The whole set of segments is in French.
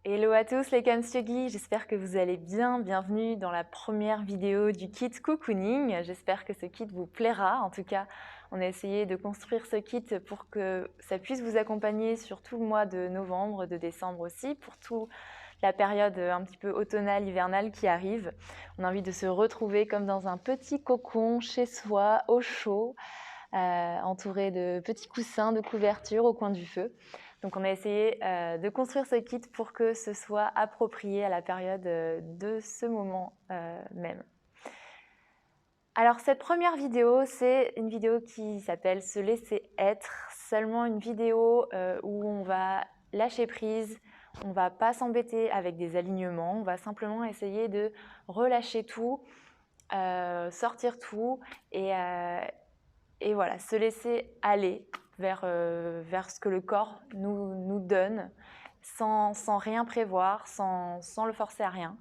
Hello à tous les Kamstyogi, j'espère que vous allez bien. Bienvenue dans la première vidéo du kit Cocooning. J'espère que ce kit vous plaira. En tout cas, on a essayé de construire ce kit pour que ça puisse vous accompagner sur tout le mois de novembre, de décembre aussi, pour toute la période un petit peu automnale, hivernale qui arrive. On a envie de se retrouver comme dans un petit cocon chez soi, au chaud, entouré de petits coussins, de couvertures au coin du feu. Donc on a essayé de construire ce kit pour que ce soit approprié à la période de ce moment même. Alors cette première vidéo, c'est une vidéo qui s'appelle « Se laisser être », seulement une vidéo où on va lâcher prise, on ne va pas s'embêter avec des alignements, on va simplement essayer de relâcher tout, sortir tout et voilà, se laisser aller vers ce que le corps nous donne, sans rien prévoir, sans le forcer à rien,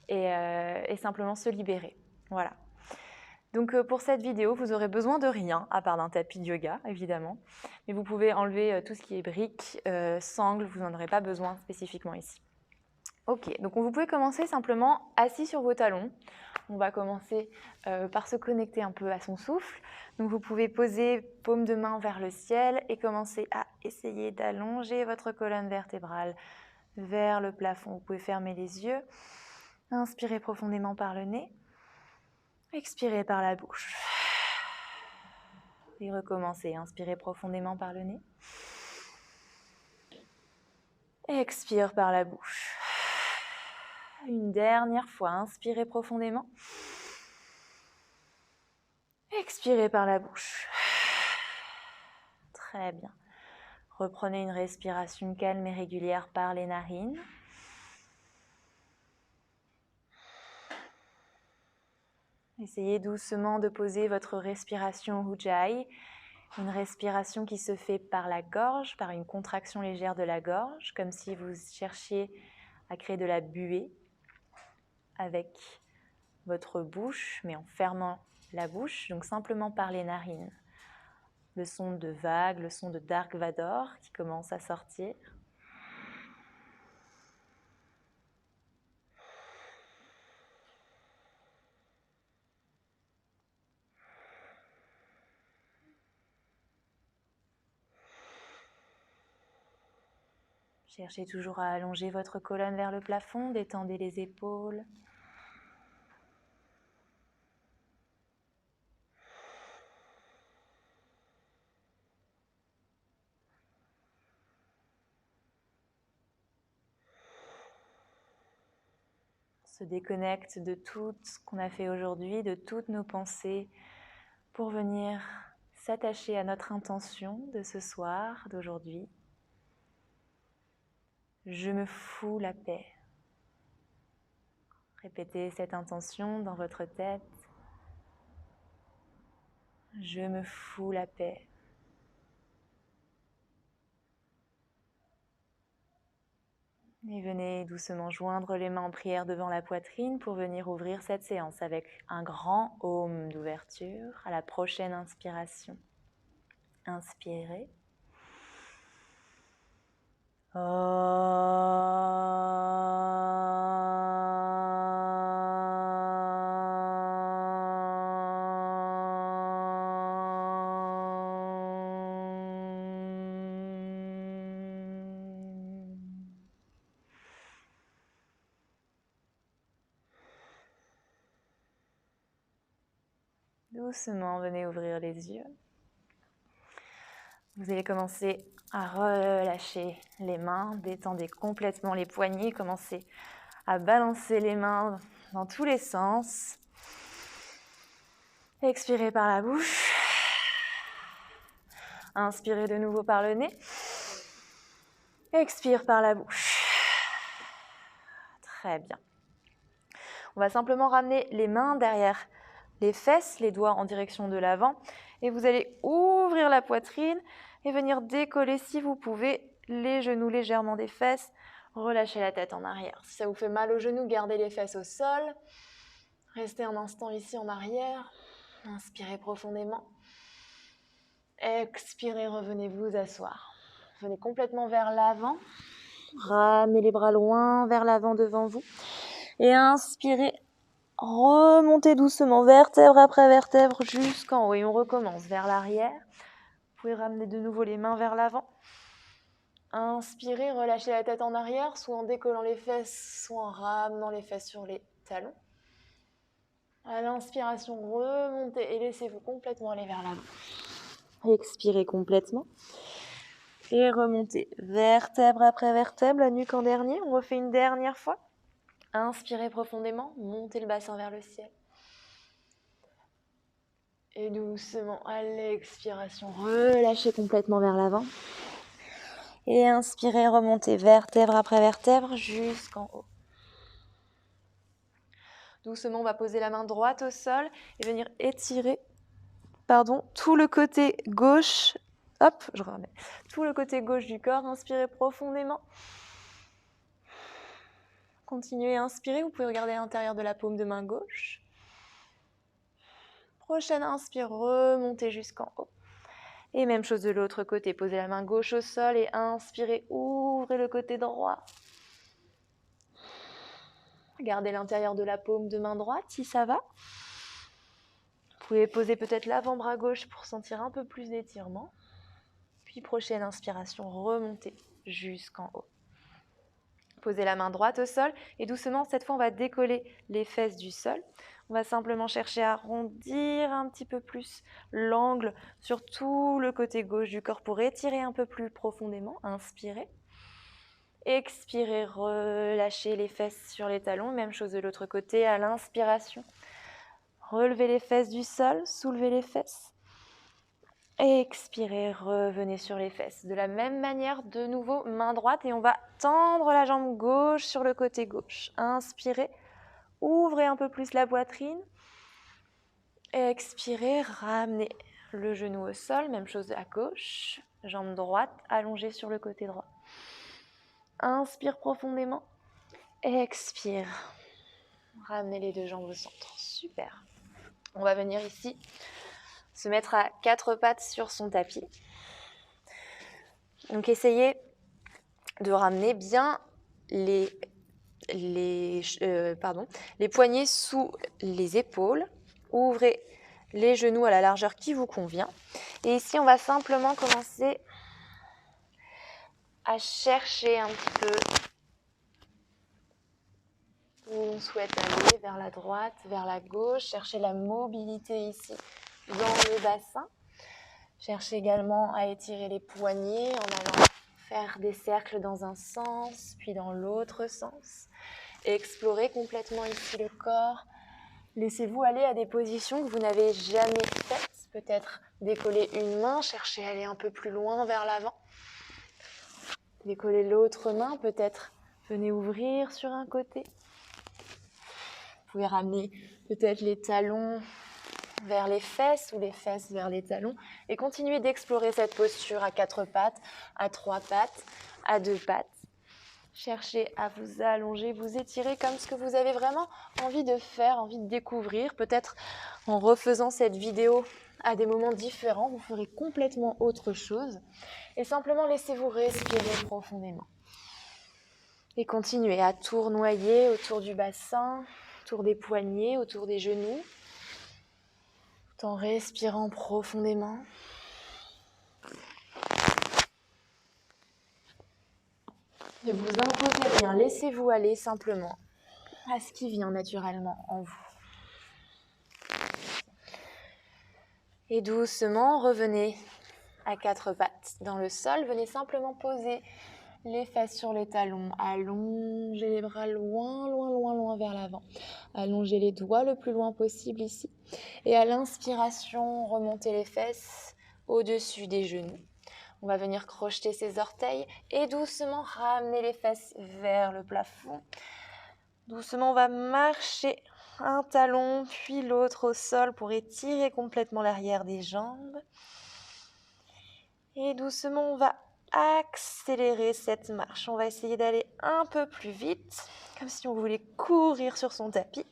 et simplement se libérer. Voilà. Donc pour cette vidéo, vous aurez besoin de rien, à part d'un tapis de yoga, évidemment. Mais vous pouvez enlever tout ce qui est briques, sangles, vous n'en aurez pas besoin spécifiquement ici. Ok, donc vous pouvez commencer simplement assis sur vos talons. On va commencer par se connecter un peu à son souffle. Donc vous pouvez poser paume de main vers le ciel et commencer à essayer d'allonger votre colonne vertébrale vers le plafond. Vous pouvez fermer les yeux, inspirez profondément par le nez, expirez par la bouche. Et recommencez, inspirez profondément par le nez, expire par la bouche. Une dernière fois, inspirez profondément. Expirez par la bouche. Très bien. Reprenez une respiration calme et régulière par les narines. Essayez doucement de poser votre respiration Ujjayi, une respiration qui se fait par la gorge, par une contraction légère de la gorge, comme si vous cherchiez à créer de la buée avec votre bouche, mais en fermant la bouche, donc simplement par les narines. Le son de vagues, le son de Dark Vador qui commence à sortir. Cherchez toujours à allonger votre colonne vers le plafond, détendez les épaules. Se déconnecte de tout ce qu'on a fait aujourd'hui, de toutes nos pensées, pour venir s'attacher à notre intention de ce soir, d'aujourd'hui. Je me fous la paix. Répétez cette intention dans votre tête. Je me fous la paix. Et venez doucement joindre les mains en prière devant la poitrine pour venir ouvrir cette séance avec un grand Om d'ouverture à la prochaine inspiration. Inspirez. Doucement, venez ouvrir les yeux. Vous allez commencer à relâcher les mains, détendez complètement les poignets, commencez à balancer les mains dans tous les sens. Expirez par la bouche. Inspirez de nouveau par le nez. Expire par la bouche. Très bien. On va simplement ramener les mains derrière les fesses, les doigts en direction de l'avant. Et vous allez ouvrir la poitrine et venir décoller, si vous pouvez, les genoux légèrement des fesses. Relâchez la tête en arrière. Si ça vous fait mal aux genoux, gardez les fesses au sol. Restez un instant ici en arrière. Inspirez profondément. Expirez, revenez vous asseoir. Venez complètement vers l'avant. Ramenez les bras loin vers l'avant devant vous. Et inspirez. Remontez doucement, vertèbre après vertèbre, jusqu'en haut. Et on recommence vers l'arrière. Vous pouvez ramener de nouveau les mains vers l'avant. Inspirez, relâchez la tête en arrière, soit en décollant les fesses, soit en ramenant les fesses sur les talons. À l'inspiration, remontez et laissez-vous complètement aller vers l'avant. Expirez complètement. Et remontez, vertèbre après vertèbre, la nuque en dernier. On refait une dernière fois. Inspirez profondément, montez le bassin vers le ciel. Et doucement, à l'expiration, relâchez complètement vers l'avant. Et inspirez, remontez vertèbre après vertèbre jusqu'en haut. Doucement, on va poser la main droite au sol et venir étirer tout le côté gauche. Hop, je remets. Tout le côté gauche du corps. Inspirez profondément. Continuez à inspirer. Vous pouvez regarder à l'intérieur de la paume de main gauche. Prochaine inspire, remontez jusqu'en haut. Et même chose de l'autre côté. Posez la main gauche au sol et inspirez. Ouvrez le côté droit. Gardez l'intérieur de la paume de main droite si ça va. Vous pouvez poser peut-être l'avant-bras gauche pour sentir un peu plus d'étirement. Puis prochaine inspiration, remontez jusqu'en haut. Posez la main droite au sol et doucement, cette fois, on va décoller les fesses du sol. On va simplement chercher à arrondir un petit peu plus l'angle sur tout le côté gauche du corps pour étirer un peu plus profondément. Inspirez. Expirez, relâchez les fesses sur les talons. Même chose de l'autre côté à l'inspiration. Relevez les fesses du sol, soulevez les fesses. Expirez, revenez sur les fesses. De la même manière, de nouveau, main droite et on va tendre la jambe gauche sur le côté gauche. Inspirez, ouvrez un peu plus la poitrine. Expirez, ramenez le genou au sol, même chose à gauche. Jambe droite allongée sur le côté droit. Inspire profondément. Expire. Ramenez les deux jambes au centre. Super. On va venir ici se mettre à 4 pattes sur son tapis. Donc essayez de ramener bien les poignets sous les épaules. Ouvrez les genoux à la largeur qui vous convient. Et ici, on va simplement commencer à chercher un petit peu où on souhaite aller, vers la droite, vers la gauche. Cherchez la mobilité ici dans le bassin. Cherchez également à étirer les poignets en allant faire des cercles dans un sens, puis dans l'autre sens. Et explorez complètement ici le corps. Laissez-vous aller à des positions que vous n'avez jamais faites. Peut-être décoller une main, cherchez à aller un peu plus loin vers l'avant. Décoller l'autre main, peut-être venez ouvrir sur un côté. Vous pouvez ramener peut-être les talons vers les fesses ou les fesses vers les talons et continuez d'explorer cette posture à 4 pattes, à 3 pattes, à 2 pattes. Cherchez à vous allonger, vous étirer comme ce que vous avez vraiment envie de faire, envie de découvrir. Peut-être en refaisant cette vidéo à des moments différents, vous ferez complètement autre chose. Et simplement laissez-vous respirer profondément. Et continuez à tournoyer autour du bassin, autour des poignets, autour des genoux. Tout en respirant profondément. Ne vous imposez rien, laissez-vous aller simplement à ce qui vient naturellement en vous. Et doucement, revenez à 4 pattes dans le sol. Venez simplement poser les fesses sur les talons. Allongez les bras loin, loin, loin, loin vers l'avant. Allongez les doigts le plus loin possible ici. Et à l'inspiration, remontez les fesses au-dessus des genoux. On va venir crocheter ses orteils et doucement ramener les fesses vers le plafond. Doucement, on va marcher un talon puis l'autre au sol pour étirer complètement l'arrière des jambes. Et doucement, on va accélérer cette marche. On va essayer d'aller un peu plus vite, comme si on voulait courir sur son tapis.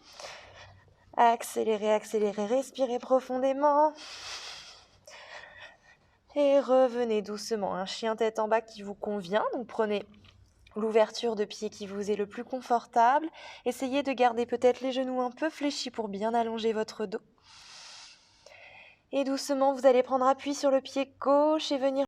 Accélérez, accélérez, respirez profondément. Et revenez doucement, un chien tête en bas qui vous convient. Donc prenez l'ouverture de pied qui vous est le plus confortable. Essayez de garder peut-être les genoux un peu fléchis pour bien allonger votre dos. Et doucement, vous allez prendre appui sur le pied gauche et venir